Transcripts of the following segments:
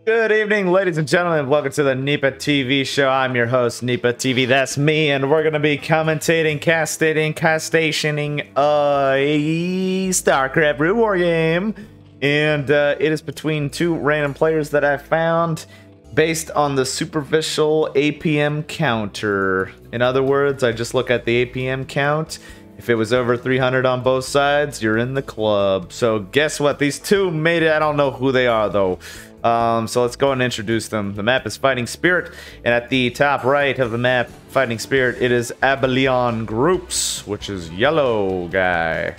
Good evening, ladies and gentlemen. Welcome to the NEPA TV show. I'm your host, NEPA TV. That's me, and we're going to be commentating, castationing a StarCraft Brood War game. And it is between two random players that I found based on the superficial APM counter. In other words, I just look at the APM count. If it was over 300 on both sides, you're in the club. So guess what? These two made it. I don't know who they are, though. So let's go and introduce them. The map is Fighting Spirit, and at the top right of the map, Fighting Spirit, it is AbelianGroups, which is yellow guy.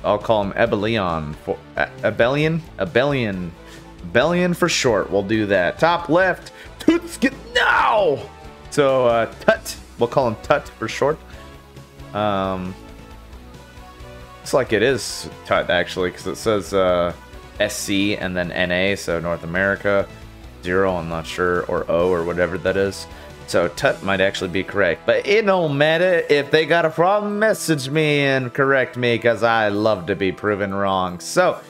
I'll call him Abelian for Abelian for short. We'll do that. Top left, TuTscNA0. So Tut, we'll call him Tut for short. Looks like it is Tut actually, because it says SC and then NA, so North America. 0, I'm not sure, or O or whatever that is. So Tut might actually be correct, but it don't matter. If they got a problem, message me and correct me, because I love to be proven wrong. So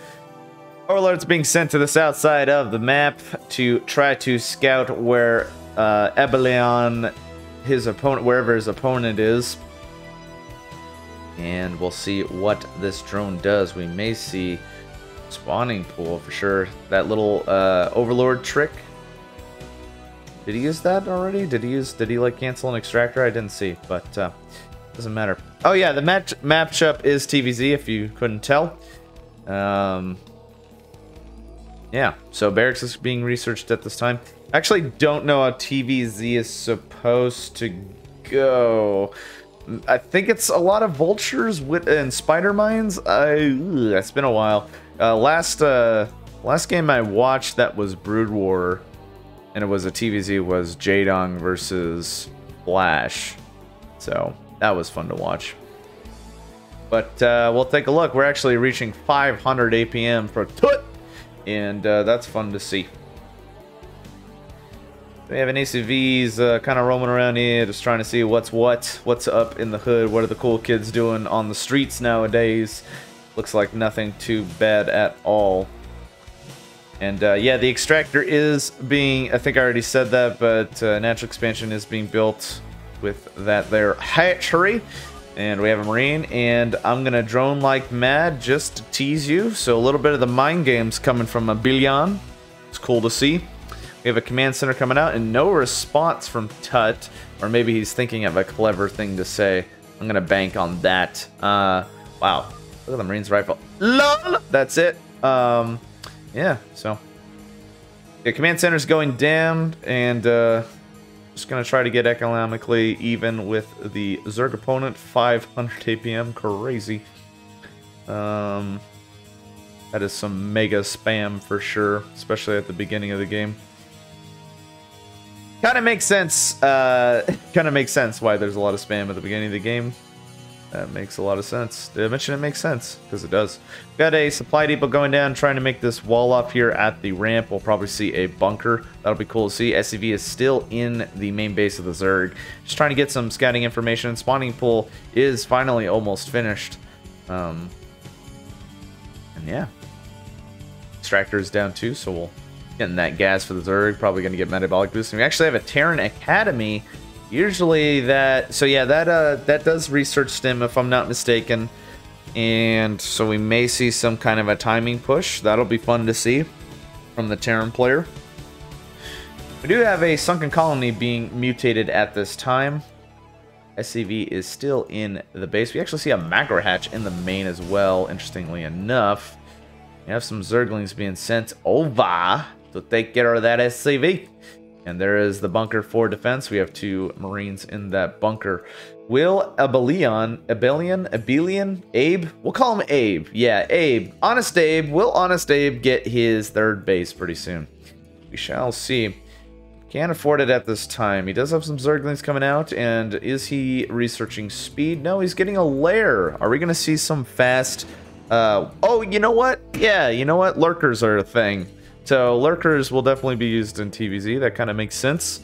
Overlord's being sent to the south side of the map to try to scout where Abelian, his opponent, wherever his opponent is. And we'll see what this drone does. We may see spawning pool for sure. That little Overlord trick. Did he use that already? Did he like cancel an extractor? I didn't see, but doesn't matter. Oh yeah, the matchup is TvZ if you couldn't tell. Yeah, so barracks is being researched at this time. I actually don't know how TvZ is supposed to go. I think it's a lot of vultures and spider mines. It's been a while. Last game I watched that was Brood War, and it was a TvZ, was Jadong versus Flash. So that was fun to watch. But we'll take a look. We're actually reaching 500 APM for Tut, and that's fun to see. We have an ACVs kind of roaming around here, just trying to see what's up in the hood. What are the cool kids doing on the streets nowadays? Looks like nothing too bad at all. And yeah, the extractor is being, I think I already said that, but natural expansion is being built with that there hatchery. And we have a marine, and I'm gonna drone like mad just to tease you. So a little bit of the mind games coming from Abelian. It's cool to see. We have a command center coming out, and no response from Tut, or maybe he's thinking of a clever thing to say. I'm gonna bank on that. Wow, look at the Marine's rifle. LOL! That's it. Yeah, so the command center's going down, and just gonna try to get economically even with the Zerg opponent. 500 APM, crazy. That is some mega spam for sure, especially at the beginning of the game. Kind of makes sense. Kind of makes sense why there's a lot of spam at the beginning of the game. That makes a lot of sense. Did I mention it makes sense? Because it does. Got a supply depot going down, trying to make this wall up here at the ramp. We'll probably see a bunker. That'll be cool to see. SCV is still in the main base of the Zerg. Just trying to get some scouting information. Spawning pool is finally almost finished. And yeah. Extractor is down too, so we'll getting that gas for the Zerg. Probably going to get metabolic boost. And we actually have a Terran Academy. Usually that, so yeah, that does research stim if I'm not mistaken, and so we may see some kind of a timing push. That'll be fun to see from the Terran player. We do have a sunken colony being mutated at this time. SCV is still in the base. We actually see a macro hatch in the main as well, interestingly enough. We have some Zerglings being sent over to take care of that SCV. And there is the bunker for defense. We have 2 Marines in that bunker. Will Abelian, Abe? We'll call him Abe. Yeah, Abe. Honest Abe. Will Honest Abe get his 3rd base pretty soon? We shall see. Can't afford it at this time. He does have some Zerglings coming out. And is he researching speed? No, he's getting a lair. Are we going to see some fast... oh, you know what? Yeah, you know what? Lurkers are a thing. So lurkers will definitely be used in TvZ. That kind of makes sense.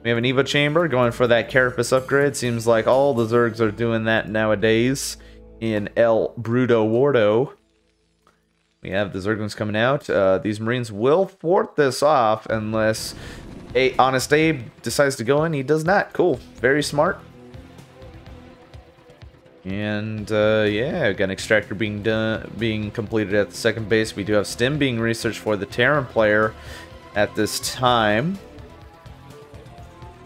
We have an Evo chamber going for that Carapace upgrade. Seems like all the Zergs are doing that nowadays in El Brudo Wardo. We have the Zerglings coming out. These Marines will thwart this off unless Honest Abe decides to go in. He does not. Cool. Very smart. And yeah, got an extractor being completed at the second base. We do have stim being researched for the Terran player at this time.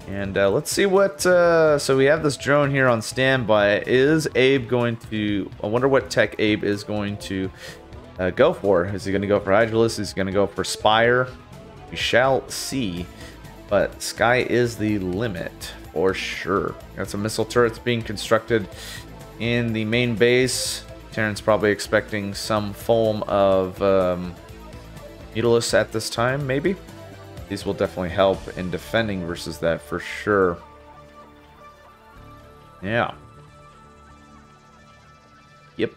And let's see what... so we have this drone here on standby. Is Abe going to... I wonder what tech Abe is going to go for. Is he going to go for Hydralisk? Is he going to go for Spire? We shall see. But sky is the limit for sure. Got some missile turrets being constructed in the main base. Terran's probably expecting some form of Mutalisks at this time, maybe. These will definitely help in defending versus that for sure. Yeah. Yep.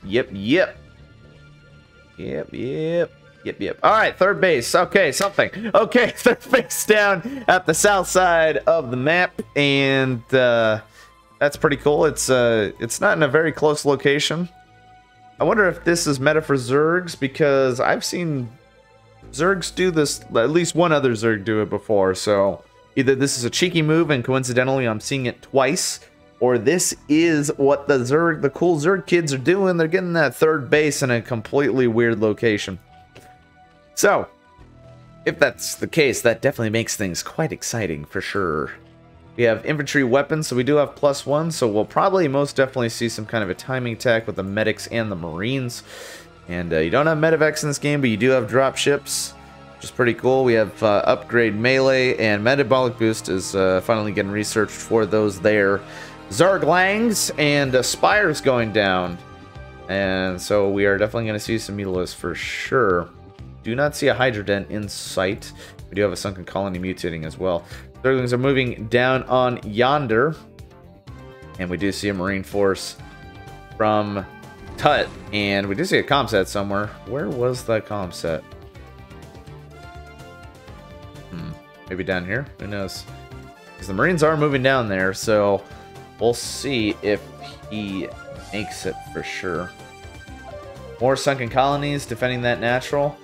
All right, third base. Okay, something. Okay, third base down at the south side of the map, and that's pretty cool. It's not in a very close location. I wonder if this is meta for Zergs, because I've seen Zergs do this, at least one other Zerg do it before, so either this is a cheeky move and coincidentally I'm seeing it twice, or this is what the cool Zerg kids are doing. They're getting that third base in a completely weird location. So, if that's the case, that definitely makes things quite exciting for sure. We have infantry weapons, so we do have +1, so we'll probably most definitely see some kind of a timing attack with the medics and the marines. And you don't have medevacs in this game, but you do have drop ships, which is pretty cool. We have upgrade melee, and metabolic boost is finally getting researched for those there. Zerglangs and Spires going down. And so we are definitely going to see some Mutalisks for sure. Do not see a Hydrodent in sight. We do have a sunken colony mutating as well. Zerglings are moving down on yonder. And we do see a Marine force from Tut, and we do see a comm set somewhere. Where was that comm set? Maybe down here? Who knows? Because the Marines are moving down there, so we'll see if he makes it for sure. More sunken colonies defending that natural.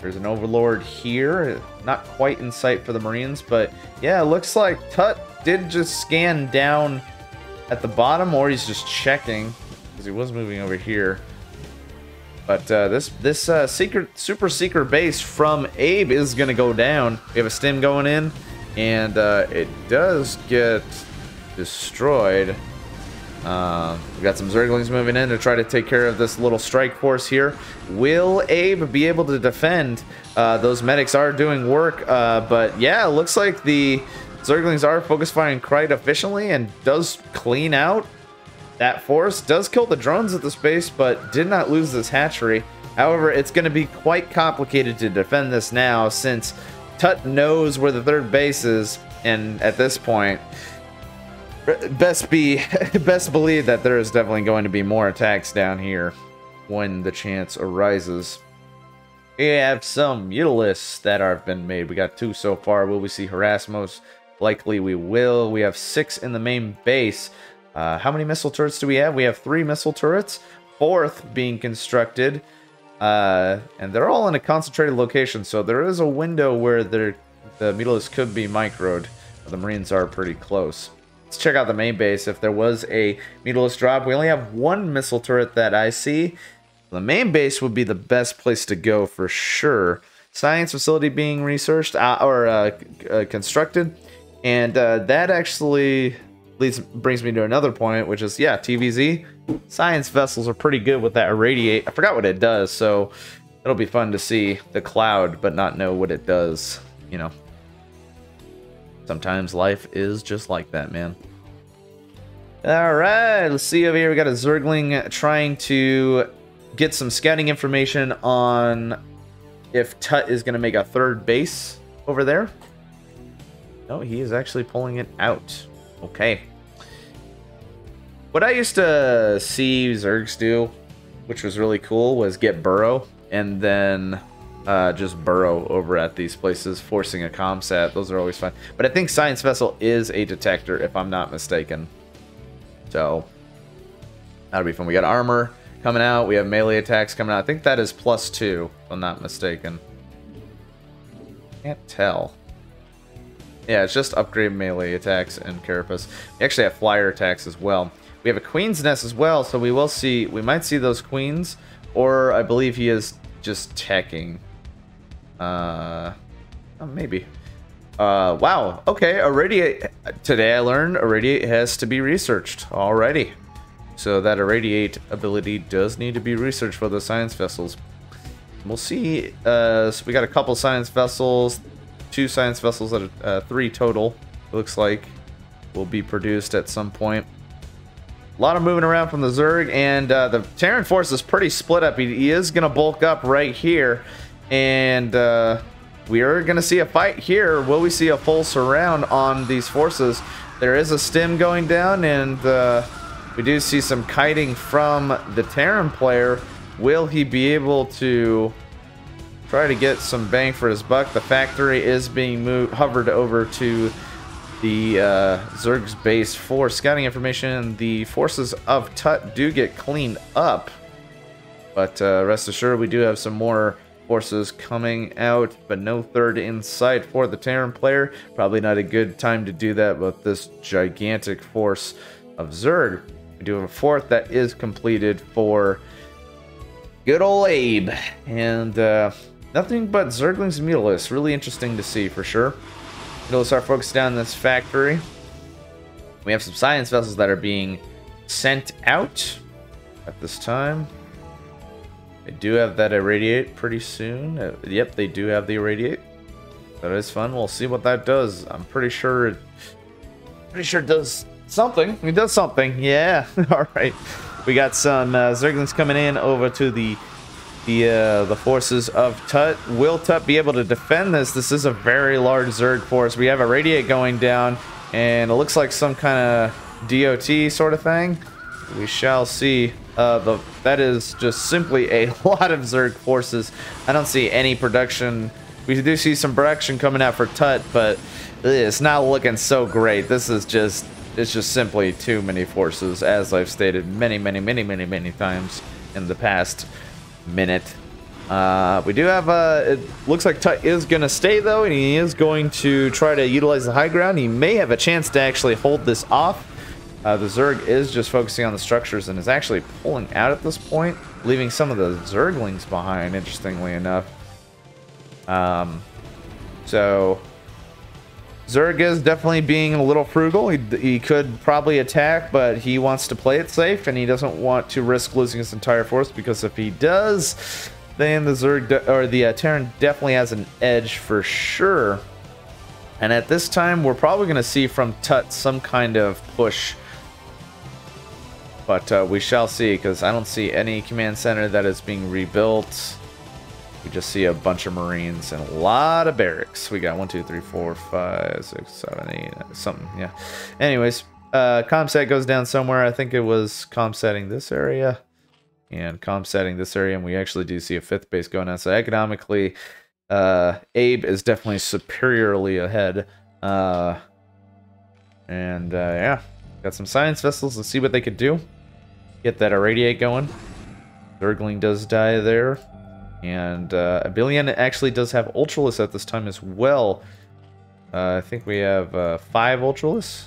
There's an Overlord here. Not quite in sight for the Marines, but yeah, it looks like Tut did just scan down at the bottom, or he's just checking. He was moving over here, but this super secret base from Abe is gonna go down. We have a stim going in, and it does get destroyed. We got some Zerglings moving in to try to take care of this little strike force here. Will Abe be able to defend? Those medics are doing work, but yeah, it looks like the Zerglings are focus firing quite efficiently and does clean out that force. Does kill the drones at the space, but did not lose this hatchery. However, it's going to be quite complicated to defend this now, since Tut knows where the third base is, and at this point, best believe that there is definitely going to be more attacks down here when the chance arises. We have some Mutalisks that have been made. We got 2 so far. Will we see Harassmos? Likely we will. We have 6 in the main base. How many missile turrets do we have? We have 3 missile turrets, 4th being constructed, and they're all in a concentrated location, so there is a window where the Mutalisks could be microed. The Marines are pretty close. Let's check out the main base. If there was a Mutalisk drop, we only have 1 missile turret that I see. The main base would be the best place to go for sure. Science facility being researched or constructed, and that actually brings me to another point, which is, yeah, TvZ. Science vessels are pretty good with that irradiate. I forgot what it does, so it'll be fun to see the cloud, but not know what it does, you know. Sometimes life is just like that, man. Alright, let's see over here. We got a Zergling trying to get some scouting information on if Tut is going to make a third base over there. No, he is actually pulling it out. Okay. What I used to see Zergs do, which was really cool, was get burrow and then just burrow over at these places, forcing a comsat. Those are always fun. But I think Science Vessel is a detector, if I'm not mistaken. So that'll be fun. We got armor coming out. We have melee attacks coming out. I think that is +2, if I'm not mistaken. Can't tell. Yeah, it's just upgrade melee attacks and carapace. We actually have flyer attacks as well. We have a queen's nest as well, so we will see. We might see those queens, or I believe he is just teching. Maybe. Wow. Okay, irradiate. Today I learned irradiate has to be researched already. So that irradiate ability does need to be researched for the science vessels. We'll see. So we got a couple science vessels, 2 science vessels out of 3 total. Looks like will be produced at some point. A lot of moving around from the Zerg, and the Terran force is pretty split up. He is going to bulk up right here, and we are going to see a fight here. Will we see a full surround on these forces? There is a stim going down, and we do see some kiting from the Terran player. Will he be able to try to get some bang for his buck? The factory is being hovered over to the Zerg's base for scouting information. The forces of Tut do get cleaned up, but rest assured we do have some more forces coming out, but no third in sight for the Terran player. Probably not a good time to do that with this gigantic force of Zerg. We do have a 4th that is completed for good old Abe, and nothing but Zerglings and Mutalisks. Really interesting to see for sure. Mutalisks are focused down in this factory. We have some science vessels that are being sent out at this time. They do have that irradiate pretty soon. Yep, they do have the irradiate. That is fun. We'll see what that does. I'm pretty sure it does something. It does something. Yeah. All right. We got some Zerglings coming in over to the forces of Tut. Will Tut be able to defend this? This is a very large Zerg force. We have a radiate going down, and it looks like some kind of DOT sort of thing. We shall see. That is just simply a lot of Zerg forces. I don't see any production. We do see some production coming out for Tut, but it's not looking so great. This is just, it's just simply too many forces, as I've stated many times in the past minute. We do have it looks like Tut is gonna stay though, and he is going to try to utilize the high ground. He may have a chance to actually hold this off. The Zerg is just focusing on the structures and is actually pulling out at this point, leaving some of the Zerglings behind, interestingly enough. So Zerg is definitely being a little frugal. He could probably attack, but he wants to play it safe, and he doesn't want to risk losing his entire force, because if he does, then the Zerg or the Terran definitely has an edge for sure. And at this time, we're probably going to see from Tut some kind of push. But we shall see, because I don't see any command center that is being rebuilt. We just see a bunch of Marines and a lot of barracks. We got 1, 2, 3, 4, 5, 6, 7, 8, something, yeah. Anyways, ComSat goes down somewhere. I think it was ComSatting this area and ComSatting this area, and we actually do see a 5th base going down. So economically, Abe is definitely superiorly ahead. Yeah, got some science vessels. Let's see what they could do. Get that irradiate going. Zergling does die there. And Abelian actually does have Ultralisk at this time as well. I think we have 5 Ultralisks.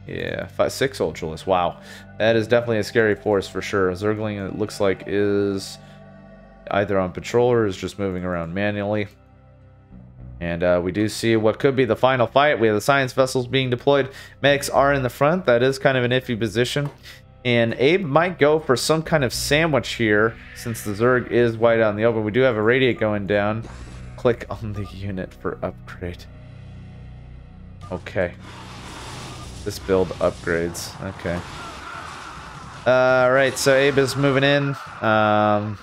Yeah, 6 Ultralisks. Wow. That is definitely a scary force for sure. Zergling, it looks like, is either on patrol or is just moving around manually. And we do see what could be the final fight. We have the science vessels being deployed. Medics are in the front. That is kind of an iffy position. And Abe might go for some kind of sandwich here, since the Zerg is wide out in the open. We do have a radiate going down. Click on the unit for upgrade. Okay. This build upgrades. Okay. Alright, so Abe is moving in. And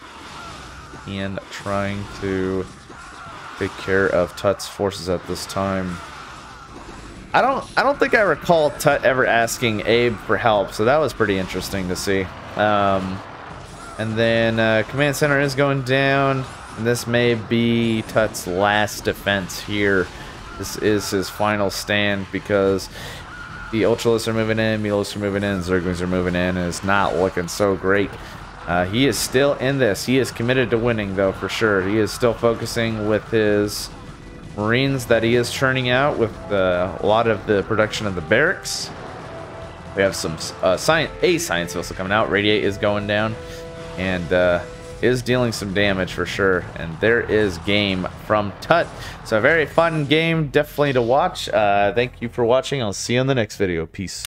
trying to take care of Tut's forces at this time. I don't think I recall Tut ever asking Abe for help, so that was pretty interesting to see. And then command center is going down, and this may be Tut's last defense here. This is his final stand, because the Ultralisks are moving in, Mutalisks are moving in, Zerglings are moving in, and it's not looking so great. He is still in this. He is committed to winning, though, for sure. He is still focusing with his Marines that he is churning out with a lot of the production of the barracks. We have some science vessel coming out. Radiate is going down and is dealing some damage for sure. And there is game from Tut. So a very fun game, definitely to watch. Thank you for watching. I'll see you in the next video. Peace.